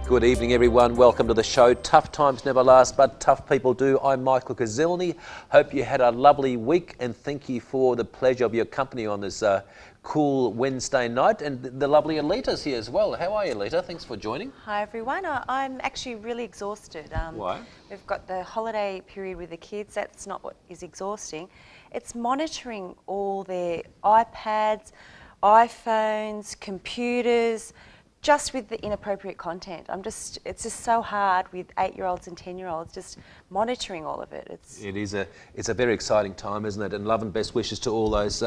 Good evening, everyone. Welcome to the show. Tough times never last, but tough people do. I'm Michael Kuzilny. Hope you had a lovely week, and thank you for the pleasure of your company on this cool Wednesday night. And the lovely Alita's here as well. How are you, Alita? Thanks for joining. Hi, everyone. I'm actually really exhausted. Why? We've got the holiday period with the kids. That's not what is exhausting. It's monitoring all their iPads, iPhones, computers, just with the inappropriate content. It's just so hard with 8-year-olds and 10-year-olds, just monitoring all of it. It's a very exciting time, isn't it? And love and best wishes to all those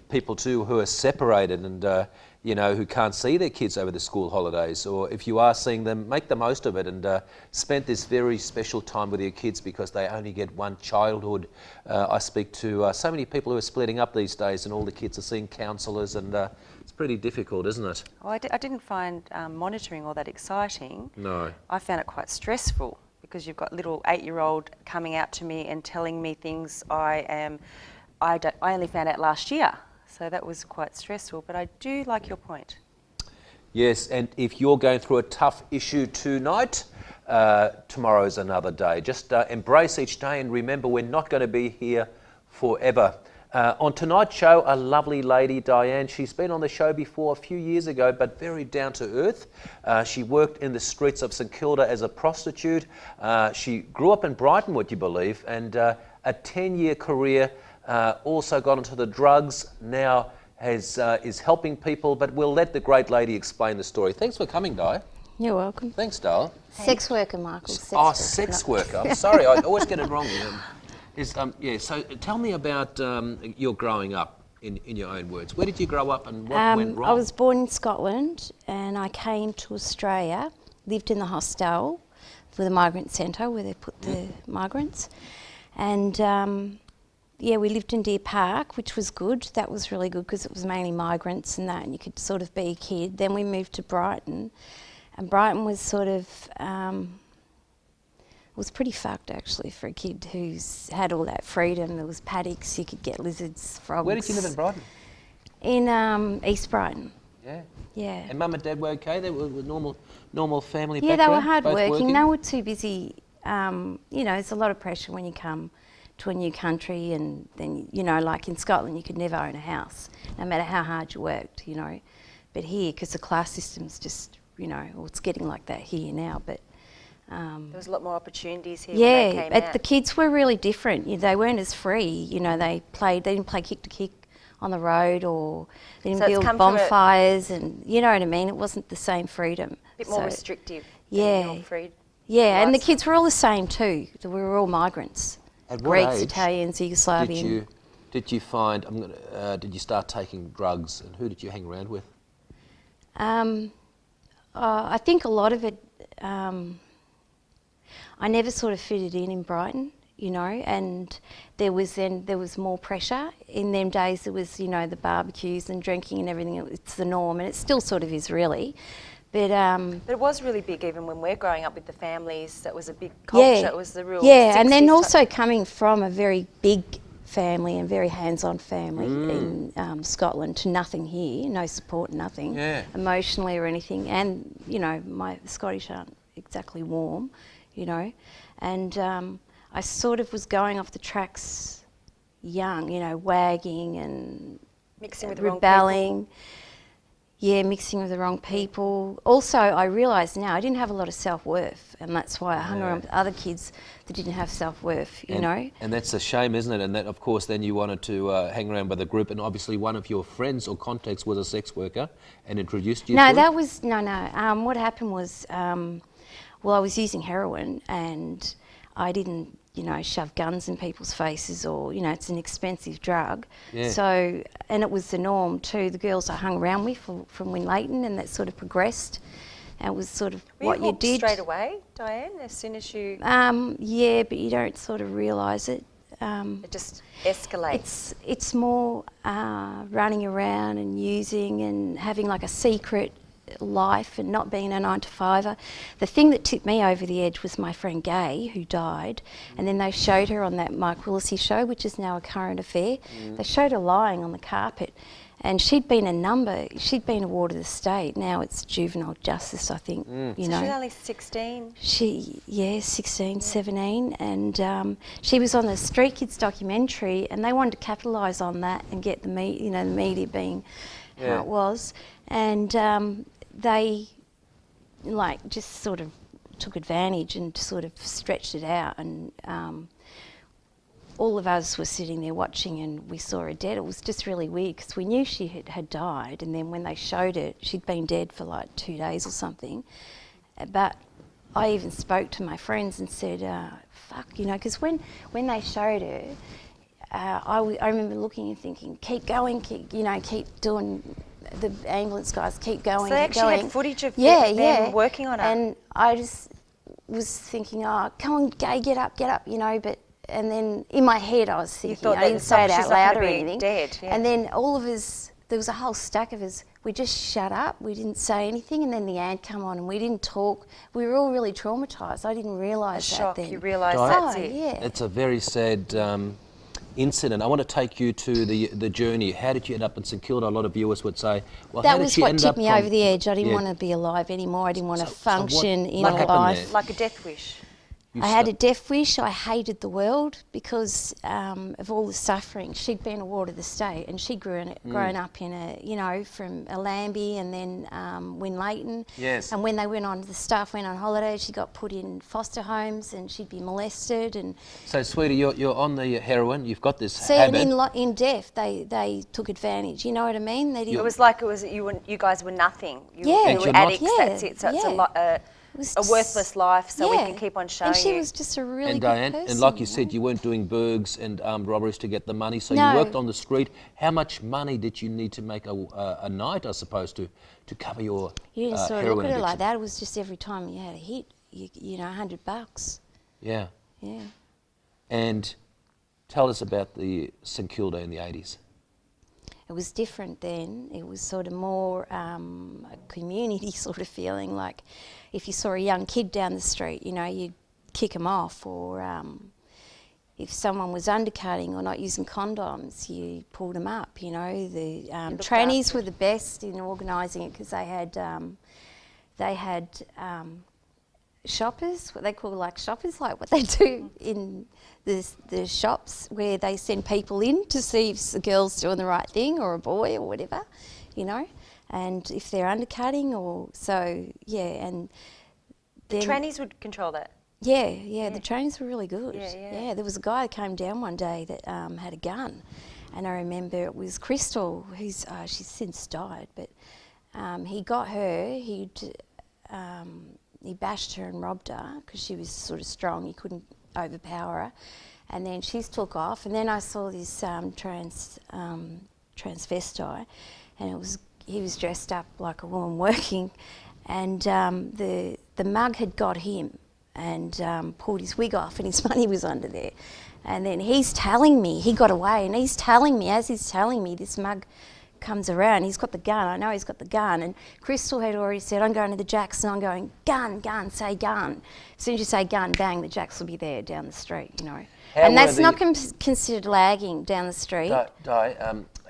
people too who are separated and who can't see their kids over the school holidays. Or if you are seeing them, make the most of it and spend this very special time with your kids, because they only get one childhood. I speak to so many people who are splitting up these days, and all the kids are seeing counsellors, and it's pretty difficult, isn't it? Oh, I didn't find monitoring all that exciting. No. I found it quite stressful, because you've got little 8-year-old coming out to me and telling me things I only found out last year. So that was quite stressful, but I do like your point. Yes, and if you're going through a tough issue tonight, tomorrow's another day. Just embrace each day and remember, we're not going to be here forever. On tonight's show, a lovely lady, Diane. She's been on the show before a few years ago, but very down to earth. She worked in the streets of St Kilda as a prostitute. She grew up in Brighton, would you believe, and a 10-year career. Also got into the drugs, now is helping people, but we'll let the great lady explain the story. Thanks for coming, Di. You're welcome. Thanks, Dale. Sex worker, Michael. Sex worker. I'm sorry, I always get it wrong. So tell me about your growing up, in your own words. Where did you grow up and what went wrong? I was born in Scotland, and I came to Australia, lived in the hostel for the migrant centre where they put the migrants. And we lived in Deer Park, which was good. That was really good, because it was mainly migrants and that, and you could sort of be a kid. Then we moved to Brighton, and Brighton was sort of, it was pretty fucked actually for a kid who's had all that freedom. There was paddocks, you could get lizards, frogs. Where did you live in Brighton? In East Brighton. Yeah. Yeah. And Mum and Dad were okay? They were normal family background? Yeah, they were hard working. They were too busy. There's a lot of pressure when you come to a new country, and then, like in Scotland, you could never own a house, no matter how hard you worked, But here, because the class system's just, it's getting like that here now, but... there was a lot more opportunities here when they came out. The kids were really different. They weren't as free, they didn't play kick to kick on the road, or they didn't build bonfires, and you know what I mean? It wasn't the same freedom. A bit more restrictive. Yeah. Free. Yeah, and the kids were all the same too. We were all migrants. At what Greeks, age Italians, Yugoslavian. Did you find, did you start taking drugs, and who did you hang around with? I think a lot of it, I never sort of fitted in Brighton, and there was more pressure. In them days there was, the barbecues and drinking and everything. It's the norm, and it still sort of is really. But it was really big even when we're growing up with the families. That was a big culture. It was the real 60s and then also coming from a very big family and very hands-on family in Scotland to nothing here, no support, nothing emotionally or anything. And, my Scottish aren't exactly warm, And I sort of was going off the tracks young, wagging and mixing with rebelling. Mixing with the wrong people. Also, I realised now I didn't have a lot of self-worth, and that's why I hung around with other kids that didn't have self-worth, you know. And that's a shame, isn't it? And that, of course, then you wanted to hang around with a group, and obviously one of your friends or contacts was a sex worker and introduced you to it? No. What happened was, I was using heroin, and I didn't, shove guns in people's faces, or, it's an expensive drug. Yeah. So, and it was the norm too. The girls I hung around with from Winlayton, and that sort of progressed. And it was sort of what you did. Straight away, Diane, as soon as you... Yeah, but you don't sort of realise it. It just escalates. It's more running around and using and having like a secret life and not being a 9-to-5er. The thing that tipped me over the edge was my friend Gay, who died, and then they showed her on that Mike Willisey show, which is now a current affair. They showed her lying on the carpet, And she'd been awarded the state. Now it's juvenile justice, I think, you know. She's only 16. 16, 17. And she was on the Street Kids documentary, and they wanted to capitalise on that and get the media being how it was. And they, like, just sort of took advantage and sort of stretched it out. And all of us were sitting there watching, and we saw her dead. It was just really weird because we knew she had died, and then when they showed it, she'd been dead for like 2 days or something. But I even spoke to my friends and said, fuck, you know, because when they showed her, I remember looking and thinking, keep going, keep doing, the ambulance guys, keep going, so they keep actually going. had footage of them working on it. And I just was thinking, oh, come on, Gay, get up, you know, but. And then in my head I was thinking, I didn't say it out loud or anything. Dead, yeah. And then all of us, there was a whole stack of us, we just shut up, we didn't say anything, and then the ad come on and we didn't talk. We were all really traumatised. I didn't realise that then. You realise that's it. Yeah. It's a very sad incident. I want to take you to the journey. How did you end up in St Kilda? A lot of viewers would say, well, that how was did you what end tipped up me over the edge. I didn't want to be alive anymore. I didn't want to function in a life. there? Like a death wish. I had a death wish. I hated the world because of all the suffering. She'd been awarded the state, and she'd grown up in a, you know, from a Lambie and then Winlayton. Yes. And when they went on, the staff went on holiday, she got put in foster homes and she'd be molested. And so, sweetie, you're on the heroin. You've got this see, habit. and in death, they took advantage. You know what I mean? They didn't. It was like you guys were nothing. You were not- addicts. That's it. So it's a worthless life, so we can keep on showing and she you. was just a really And good Diane, person. and like you said, you weren't doing burgs and armed robberies to get the money, so No. you worked on the street. How much money did you need to make a night, I suppose, to cover your You didn't sort of heroin look at it addiction? like that. It was just every time you had a hit, you know, $100. Yeah. Yeah. And tell us about the St Kilda in the 80s. It was different then. It was sort of more a community sort of feeling. Like if you saw a young kid down the street, you know, you'd kick them off. Or if someone was undercutting or not using condoms, you pulled them up. You know, the trannies were the best in organising it because they had shoppers, what they call like shoppers, like what they do in the shops where they send people in to see if the girl's doing the right thing or a boy or whatever, you know, and if they're undercutting or so, yeah. And then the trannies would control that. Yeah, the trainers were really good. Yeah. There was a guy that came down one day that had a gun, and I remember it was Crystal, who's she's since died, but he got her. He bashed her and robbed her because she was sort of strong. He couldn't overpower her, and then she took off. And then I saw this transvestite, and he was dressed up like a woman working, and the mug had got him and pulled his wig off, and his money was under there. And then he's telling me, he got away, and he's telling me, as he's telling me, this mug comes around, he's got the gun, I know he's got the gun, and Crystal had already said, I'm going to the Jacks, and I'm going, gun, say gun. As soon as you say gun, bang, the Jacks will be there down the street, you know. And that's not considered lagging down the street.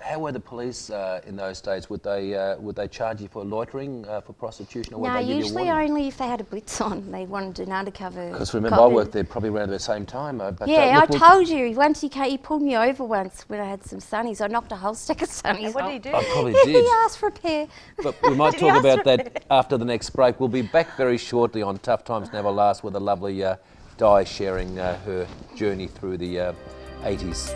How were the police in those days? Would they charge you for loitering, for prostitution, or would they give you a usually warning? only if they had a blitz on. They wanted an undercover. Because remember, I worked there probably around the same time. But I told you. Once he pulled me over once when I had some sunnies. I knocked a whole stack of sunnies. And what off. did he do? I probably Yeah, did. he asked for a pair. But we might talk about that after the next break. We'll be back very shortly on Tough Times Never Last with a lovely Di sharing her journey through the 80s.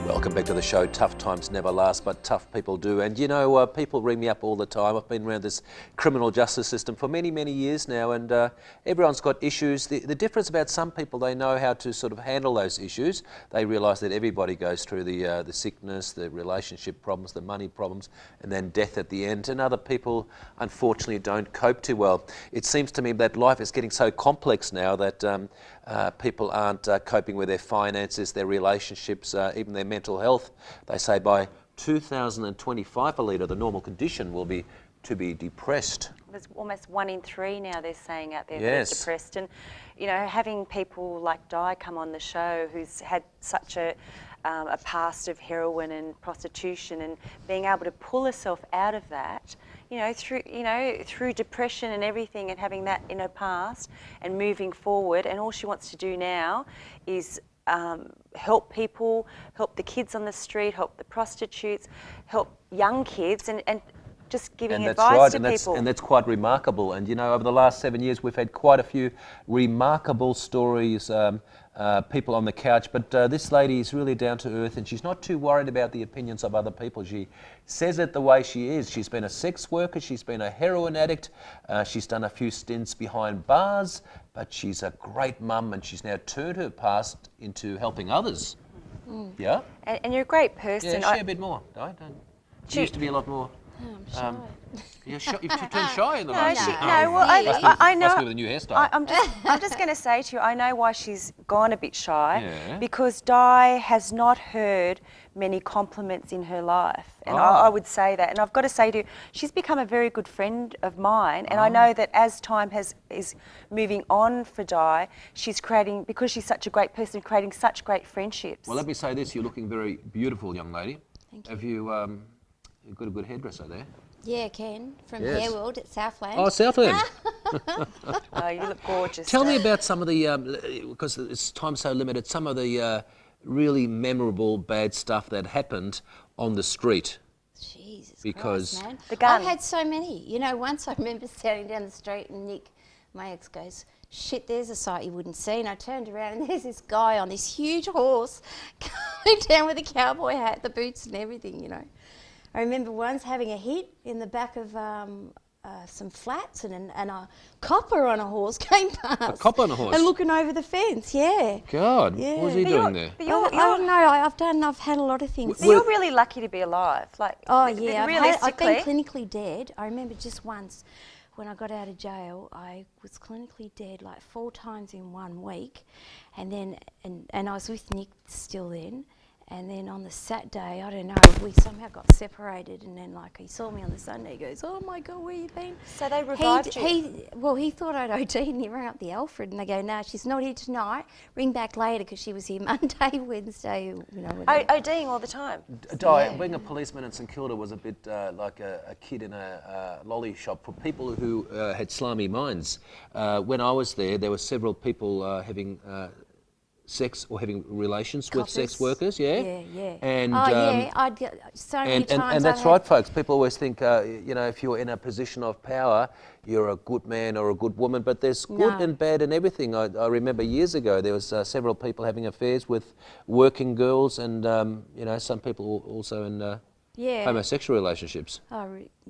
Welcome back to the show, tough times never last, but tough people do. And you know, people ring me up all the time. I've been around this criminal justice system for many, many years now, and everyone's got issues. The difference about some people, they know how to sort of handle those issues. They realise that everybody goes through the sickness, the relationship problems, the money problems, and then death at the end. And other people, unfortunately, don't cope too well. It seems to me that life is getting so complex now that people aren't coping with their finances, their relationships, even their mental health. They say by 2025, Alita, the normal condition will be to be depressed. There's almost 1 in 3 now they're saying out there Yes. that are depressed. And, you know, having people like Di come on the show who's had such a past of heroin and prostitution, and being able to pull herself out of that, through depression and everything, and having that in her past and moving forward, and all she wants to do now is help people, help the kids on the street, help the prostitutes, help young kids, and just giving advice to people. And that's quite remarkable. And you know, over the last 7 years, we've had quite a few remarkable stories, people on the couch. But this lady is really down to earth, and she's not too worried about the opinions of other people. She says it the way she is. She's been a sex worker, she's been a heroin addict, she's done a few stints behind bars, but she's a great mum, and she's now turned her past into helping others. Yeah? And you're a great person. Yeah, share a bit more. Don't. She used to be a lot more. Oh, I'm shy. You've turned shy in the last year. I know. Must be with a new hairstyle. I'm just going to say to you, I know why she's gone a bit shy, Yeah. because Di has not heard many compliments in her life, and I would say that. And I've got to say to you, she's become a very good friend of mine, and I know that as time is moving on for Di, she's creating, because she's such a great person, creating such great friendships. Well, let me say this: you're looking very beautiful, young lady. Thank you. Have you? You've got a good hairdresser there. Yeah, Ken, from Yes. Hair World at Southland. Oh, Southland. Oh, you look gorgeous. Tell me about some of the, because it's time so limited, some of the really memorable bad stuff that happened on the street. Jesus Because- Christ, man. The gun. I've had so many. You know, once I remember standing down the street and Nick, my ex, goes, shit, there's a sight you wouldn't see. And I turned around and there's this guy on this huge horse coming down with a cowboy hat, the boots and everything, you know. I remember once having a hit in the back of some flats, and a copper on a horse came past. A copper on a horse? And looking over the fence, yeah. God, Yeah. what was he But doing there? But I don't know. I've had a lot of things. But you're really lucky to be alive. Like, Oh yeah, I've realistically. been clinically dead. I remember just once when I got out of jail, I was clinically dead like 4 times in 1 week, and then and I was with Nick still then. And then on the Saturday, I don't know, we somehow got separated, and then like he saw me on the Sunday, he goes, oh my God, where you been? So they revived you. He thought I'd OD'd, and he rang up the Alfred, and they go, no, she's not here tonight, ring back later, because she was here Monday, Wednesday, you know, whatever. ODing all the time. Di, Yeah. being a policeman in St Kilda was a bit like a kid in a lolly shop for people who had slimy minds. When I was there were several people having sex or having relations with sex workers, yeah? Yeah. And, I'd get so many times. and that's right, folks. People always think, if you're in a position of power, you're a good man or a good woman, but there's good and bad in everything. I remember years ago there was several people having affairs with working girls, and some people also in homosexual relationships.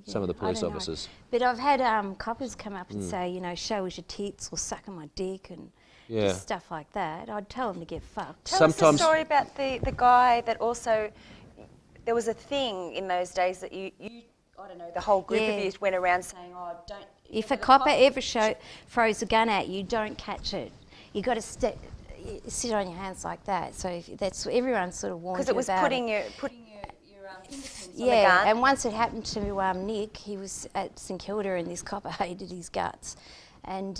Some of the police officers. But I've had coppers come up and say, show us your tits or suck on my dick and just stuff like that. I'd tell them to get fucked. Tell us the story about the guy that also, there was a thing in those days that you I don't know, the whole group of you went around saying, oh, don't... If a copper ever throws a gun at you, don't catch it. You got to sit on your hands like that. So that's everyone sort of warned you about. Because it was putting your fingerprints on the gun. Yeah, and once it happened to Nick, he was at St Kilda and this copper hated his guts. And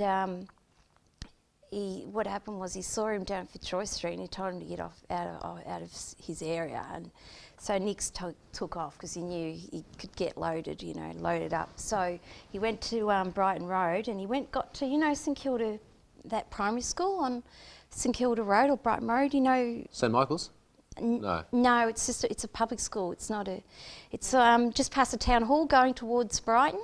what happened was he saw him down Fitzroy Street and he told him to get out of his area. And so Nick's took off because he knew he could get loaded up. So he went to Brighton Road and he got to, St Kilda, that primary school on St Kilda Road or Brighton Road, St Michael's? No, it's a public school. It's not it's just past the town hall going towards Brighton,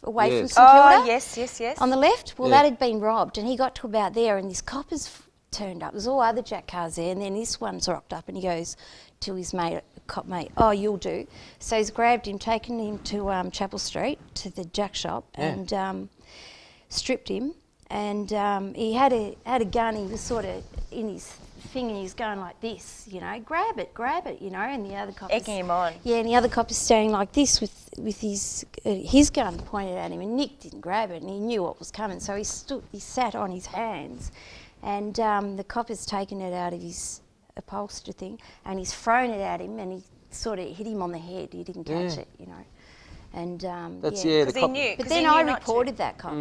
away from St Kilda. Oh, yes. On the left, that had been robbed, and he got to about there, and this copper's turned up. There's all other jack cars there, and then this one's rocked up, and he goes, to his mate, cop mate, oh, you'll do. So he's grabbed him, taken him to Chapel Street, to the jack shop, and stripped him. And he had a gun. He was sort of in his thing, and he's going like this, you know, grab it, you know. And the other cop egging him on. Yeah, and the other cop is standing like this with his gun pointed at him, and Nick didn't grab it, and he knew what was coming, so he sat on his hands, and the cop has taken it out of his upholster thing, and he's thrown it at him, and he sort of hit him on the head. He didn't catch it, you know. And That's yeah, the he cop. knew. but then I reported that cop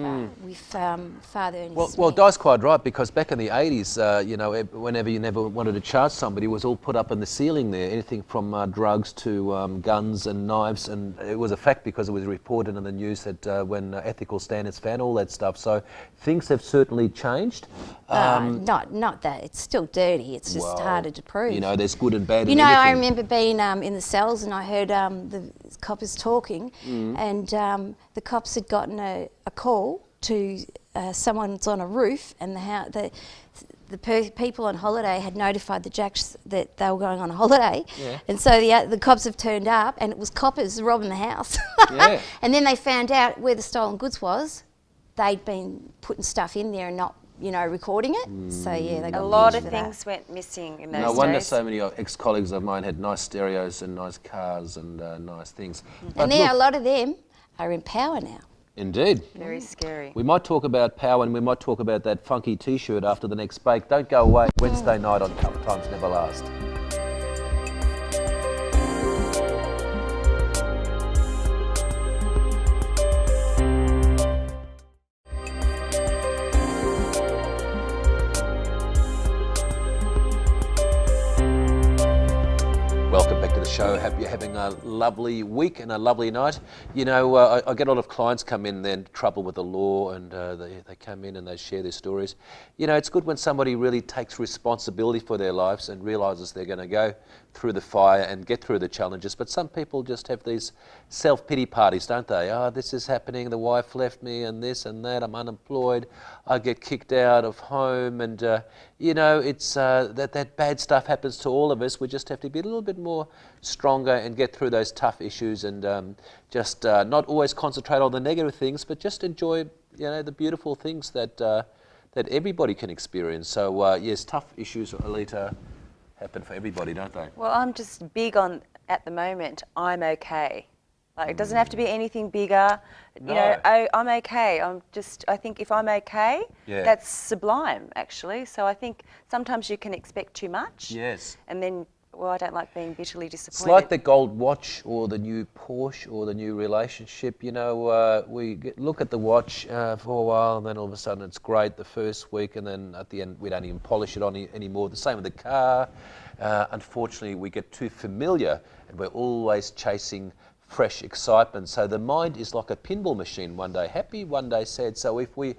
with Father Ernest Well, Smith. Di's quite right, because back in the 80s, you know, whenever you never wanted to charge somebody, it was all put up in the ceiling there, anything from drugs to guns and knives, and it was a fact because it was reported in the news that when ethical standards found all that stuff. So things have certainly changed. Not that. It's still dirty. It's just Well, harder to prove. You know, there's good and bad You in know, I everything. remember being in the cells, and I heard the coppers talking, and the cops had gotten a call to someone's on a roof, and the people on holiday had notified the jacks that they were going on a holiday, and so the cops have turned up, and it was coppers robbing the house. And then they found out where the stolen goods was. They'd been putting stuff in there and not, you know, recording it. So yeah, they got A lot punished of for that. things went missing in those No wonder days. so many ex-colleagues of mine had nice stereos and nice cars and nice things. But And now look, a lot of them are in power now. indeed. Very scary. We might talk about power, and we might talk about that funky T-shirt after the next break. Don't go away. Wednesday night on Tough Times Never Last. Welcome back to the show. Hope you're having a lovely week and a lovely night. You know, I get a lot of clients come in, they're in trouble with the law, and they come in and they share their stories. You know, it's good when somebody really takes responsibility for their lives and realises they're going to go through the fire and get through the challenges. But some people just have these self-pity parties, don't they? Oh, this is happening, the wife left me, and this and that, I'm unemployed, I get kicked out of home, and you know, it's that bad stuff happens to all of us. We just have to be a little bit more stronger and get through those tough issues, and just not always concentrate on the negative things, but just enjoy, you know, the beautiful things that that everybody can experience. So yes, tough issues, Alita, happen for everybody, don't they? Well, I'm just big on, at the moment, I'm okay. Like, it doesn't have to be anything bigger. No. You know, I'm okay. I think if I'm okay, that's sublime, actually. So I think sometimes you can expect too much. Yes. And then, well, I don't like being bitterly It's disappointed. like the gold watch or the new Porsche or the new relationship. You know, look at the watch for a while, and then all of a sudden it's great the first week, and then at the end we don't even polish it on anymore. The same with the car. Unfortunately, we get too familiar, and we're always chasing fresh excitement. So the mind is like a pinball machine, one day happy, one day sad. So if we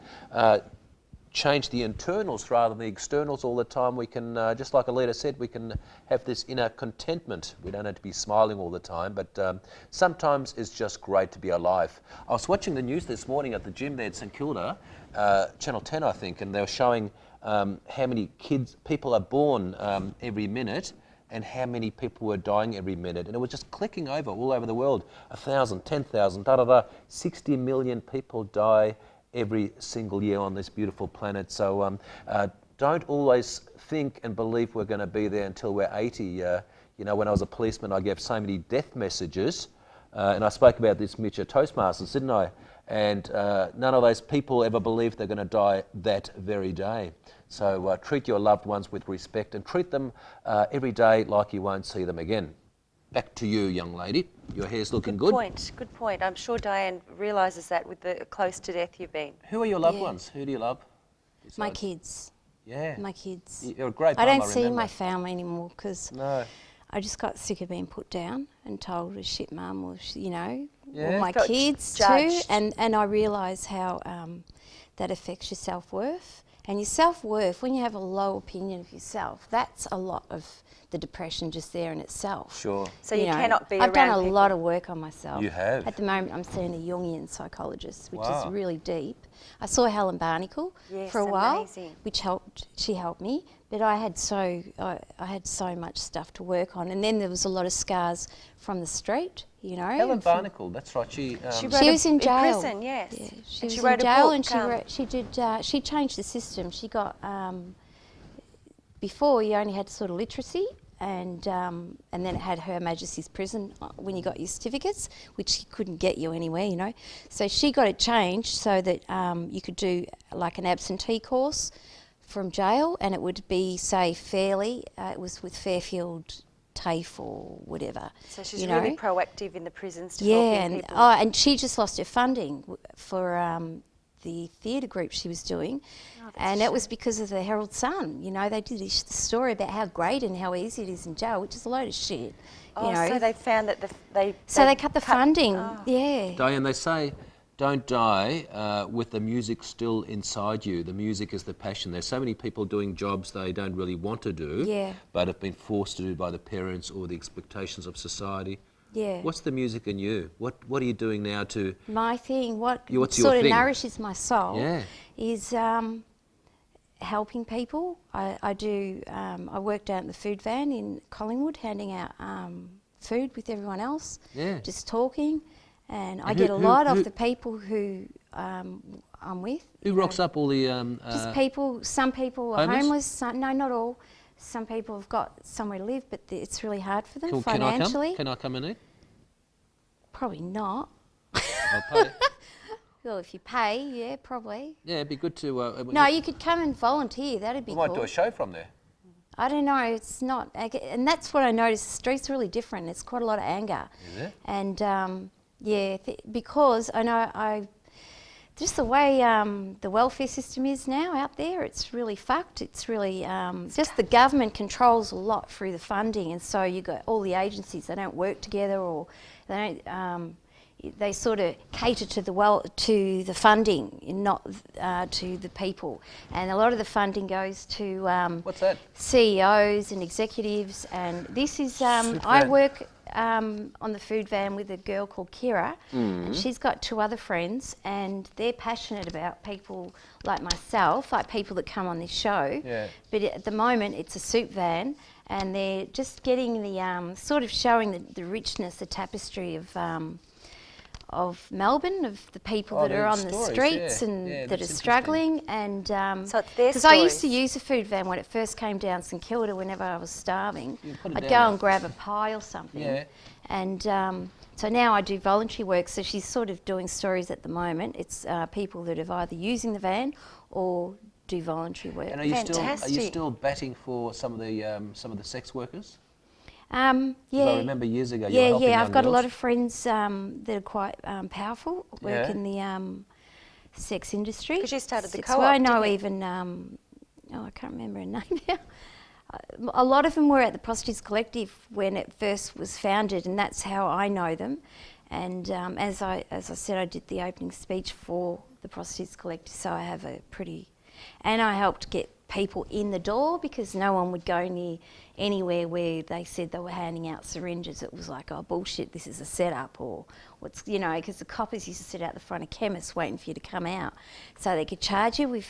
change the internals rather than the externals all the time, we can, just like Alita said, we can have this inner contentment. We don't have to be smiling all the time, but sometimes it's just great to be alive. I was watching the news this morning at the gym there at St Kilda, Channel 10 I think, and they were showing how many people are born every minute, and how many people were dying every minute. And it was just clicking over all over the world. 1,000, 10,000, 60 million people die every single year on this beautiful planet. So don't always think and believe we're going to be there until we're 80. You know, when I was a policeman, I gave so many death messages, and I spoke about this, Mitch, at Toastmasters, didn't I? And none of those people ever believed they're going to die that very day. So treat your loved ones with respect, and treat them every day like you won't see them again. Back to you, young lady. Your hair's looking good. Good point. I'm sure Diane realises that with the close to death you've been. Who are your loved ones? Who do you love? My kids. Yeah. My kids. You're a great I mum, don't see remember. my family anymore because No. I just got sick of being put down and told a shit mum, or you know, Yeah. or my Felt kids judged. too. And I realise how that affects your self-worth. And your self-worth, when you have a low opinion of yourself, that's a lot of the depression just there in itself. Sure. So you know, cannot be I've done around a people. lot of work on myself. You have? At the moment, I'm seeing a Jungian psychologist, which Wow. is really deep. I saw Helen Barnacle Yes, for a while, amazing. which helped she helped me, but I had so much stuff to work on, and then there was a lot of scars from the street, you know. Helen Barnacle, that's right. She was in jail. In prison, yes. Yeah, she was wrote in jail, a book, and she changed the system. She got before you only had sort of literacy, and then it had Her Majesty's Prison when you got your certificates, which she couldn't get you anywhere, you know. So she got it changed so that you could do like an absentee course from jail, and it would be, say, Fairley. It was with Fairfield TAFE or whatever. So she's really proactive in the prisons to help people. And she just lost her funding for the theatre group she was doing, and that was because of the Herald Sun. You know, they did this story about how great and how easy it is in jail, which is a load of shit. Oh, you know. So they found that they cut the funding. Oh. Yeah. Diane, they say, don't die with the music still inside you. The music is the passion. There's so many people doing jobs they don't really want to do, but have been forced to do by the parents or the expectations of society. Yeah. What's the music in you? What are you doing now to... My thing, what's sort of nourishes my soul is helping people. I worked out in the food van in Collingwood, handing out food with everyone else, just talking. And I get a lot of the people who I'm with. Who rocks up all the... just people, some people are homeless, no, not all. Some people have got somewhere to live, but it's really hard for them financially. Can I come and eat? Probably not. I'll pay. Well, if you pay, yeah, probably. Yeah, it'd be good to... no, you could come and volunteer. That'd be cool. We might do a show from there. I don't know. It's not... And that's what I noticed. The street's really different. It's quite a lot of anger. Is it? And, because I know just the way the welfare system is now out there, it's really fucked. It's really just the government controls a lot through the funding, and so you got all the agencies. They don't work together, or they don't. They sort of cater to the funding, and not to the people. And a lot of the funding goes to what's that? CEOs and executives. And this is I work on the food van with a girl called Kira, and she's got two other friends, and they're passionate about people like myself, like people that come on this show. Yeah. But at the moment, it's a soup van, and they're just getting the sort of showing the richness, the tapestry of Melbourne, of the people that are on the streets and that are struggling. And because I used to use a food van when it first came down St Kilda, whenever I was starving, I'd go and grab a pie or something. Yeah. And so now I do voluntary work. So she's sort of doing stories at the moment. It's people that are either using the van or do voluntary work. And are you still batting for some of the sex workers? Yeah. I remember years ago you were helping I've got girls. a lot of friends that are quite powerful, work in the sex industry. Because you started the co-op, well, I know even, I can't remember her name now. A lot of them were at the Prostitutes Collective when it first was founded, and that's how I know them. And as I said, I did the opening speech for the Prostitutes Collective, so I have a pretty... And I helped get people in the door, because no one would go near anywhere where they said they were handing out syringes. It was like, oh, bullshit, this is a setup, or what's, because the coppers used to sit out the front of chemists waiting for you to come out so they could charge you with,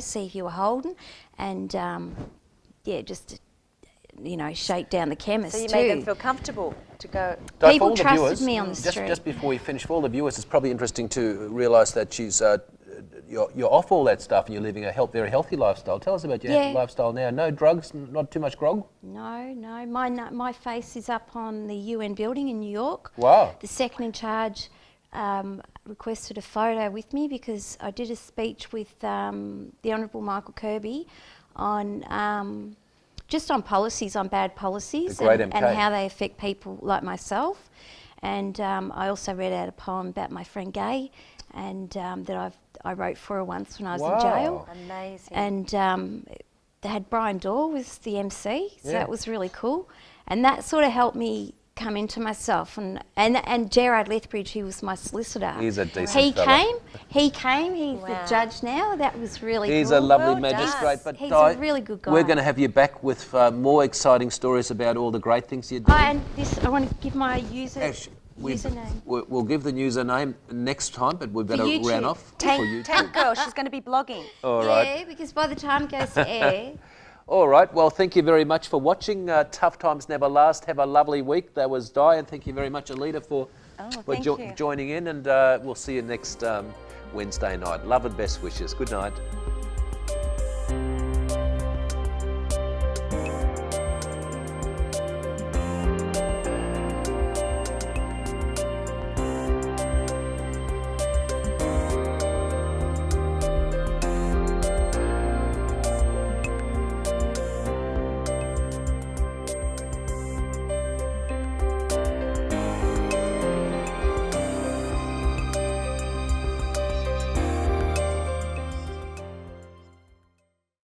see if you were holding, and just shake down the chemists too. So you made them feel comfortable to go. People trusted me on the street. Just before we finish, for all the viewers, it's probably interesting to realise that she's you're off all that stuff and you're living a very healthy lifestyle. Tell us about your lifestyle now. No drugs, not too much grog? No. My face is up on the UN building in New York. Wow. The second in charge requested a photo with me because I did a speech with the Honourable Michael Kirby on just on policies, on bad policies and how they affect people like myself. And I also read out a poem about my friend Gay, and that I wrote for her once when I was in jail. Amazing. And they had Brian Dorr was the MC, so that was really cool. And that sort of helped me come into myself. And Gerard Lethbridge, who was my solicitor. He's a decent fella. He came, he's the judge now. That was really cool. He's a lovely magistrate. But he's a really good guy. We're going to have you back with more exciting stories about all the great things you do. And I want to give my user Username. We'll give the username next time, but we better YouTube. round off. For YouTube. Tank Girl, she's going to be blogging. All right. Yeah, because by the time it goes to air, All right. Well, thank you very much for watching. Tough times never last. Have a lovely week. That was Diane. Thank you very much, Alita, for Thank you. joining in, and we'll see you next Wednesday night. Love and best wishes. Good night.